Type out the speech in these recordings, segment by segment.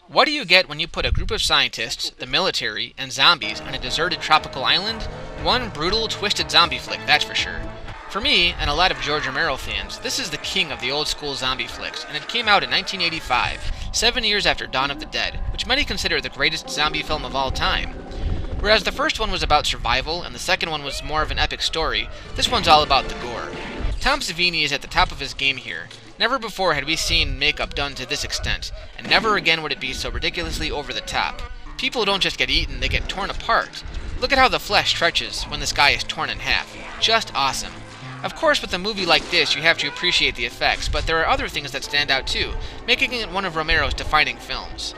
What do you get when you put a group of scientists, the military, and zombies on a deserted tropical island? One brutal, twisted zombie flick, that's for sure. For me, and a lot of George Romero fans, this is the king of the old school zombie flicks, and it came out in 1985, 7 years after Dawn of the Dead, which many consider the greatest zombie film of all time. Whereas the first one was about survival, and the second one was more of an epic story, this one's all about the gore. Tom Savini is at the top of his game here. Never before had we seen makeup done to this extent, and never again would it be so ridiculously over the top. People don't just get eaten, they get torn apart. Look at how the flesh stretches when this guy is torn in half. Just awesome. Of course, with a movie like this, you have to appreciate the effects, but there are other things that stand out too, making it one of Romero's defining films.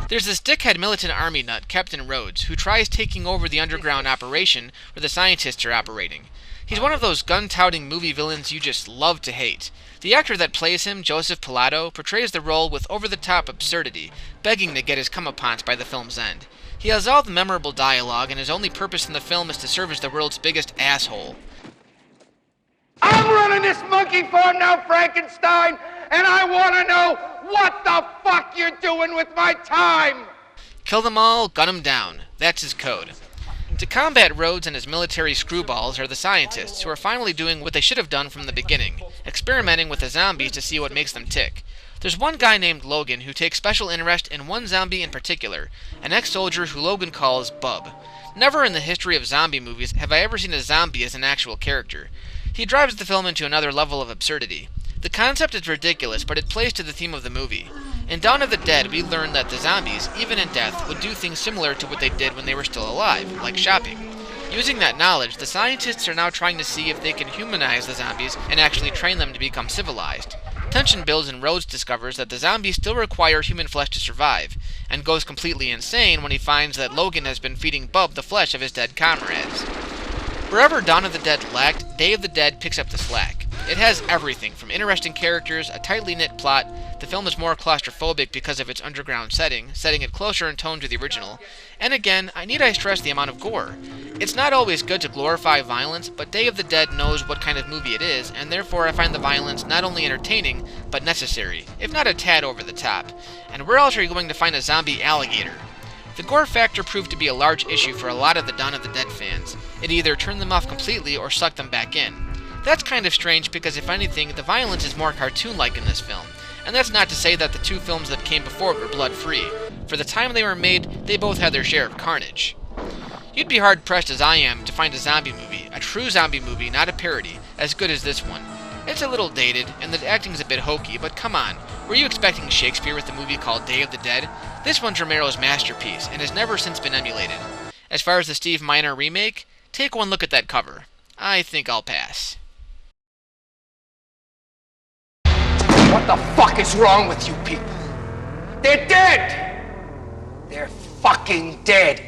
There's this dickhead militant army nut, Captain Rhodes, who tries taking over the underground operation where the scientists are operating. He's one of those gun-touting movie villains you just love to hate. The actor that plays him, Joseph Pilato, portrays the role with over-the-top absurdity, begging to get his comeuppance by the film's end. He has all the memorable dialogue, and his only purpose in the film is to serve as the world's biggest asshole. I'm running this monkey farm now, Frankenstein, and I want to know what the fuck you're doing with my time! Kill them all, gun them down. That's his code. To combat Rhodes and his military screwballs are the scientists, who are finally doing what they should have done from the beginning, experimenting with the zombies to see what makes them tick. There's one guy named Logan who takes special interest in one zombie in particular, an ex-soldier who Logan calls Bub. Never in the history of zombie movies have I ever seen a zombie as an actual character. He drives the film into another level of absurdity. The concept is ridiculous, but it plays to the theme of the movie. In Dawn of the Dead, we learn that the zombies, even in death, would do things similar to what they did when they were still alive, like shopping. Using that knowledge, the scientists are now trying to see if they can humanize the zombies and actually train them to become civilized. Tension builds and Rhodes discovers that the zombies still require human flesh to survive, and goes completely insane when he finds that Logan has been feeding Bub the flesh of his dead comrades. Wherever Dawn of the Dead lacked, Day of the Dead picks up the slack. It has everything from interesting characters, a tightly knit plot. The film is more claustrophobic because of its underground setting it closer in tone to the original. And again, I stress the amount of gore. It's not always good to glorify violence, but Day of the Dead knows what kind of movie it is, and therefore I find the violence not only entertaining, but necessary, if not a tad over the top. And where else are you going to find a zombie alligator? The gore factor proved to be a large issue for a lot of the Dawn of the Dead fans. It either turned them off completely or sucked them back in. That's kind of strange because if anything, the violence is more cartoon-like in this film. And that's not to say that the two films that came before were blood-free. For the time they were made, they both had their share of carnage. You'd be hard-pressed as I am to find a zombie movie, a true zombie movie, not a parody, as good as this one. It's a little dated, and the acting's a bit hokey, but come on, were you expecting Shakespeare with a movie called Day of the Dead? This one's Romero's masterpiece, and has never since been emulated. As far as the Steve Miner remake, take one look at that cover. I think I'll pass. What the fuck is wrong with you people? They're dead! They're fucking dead!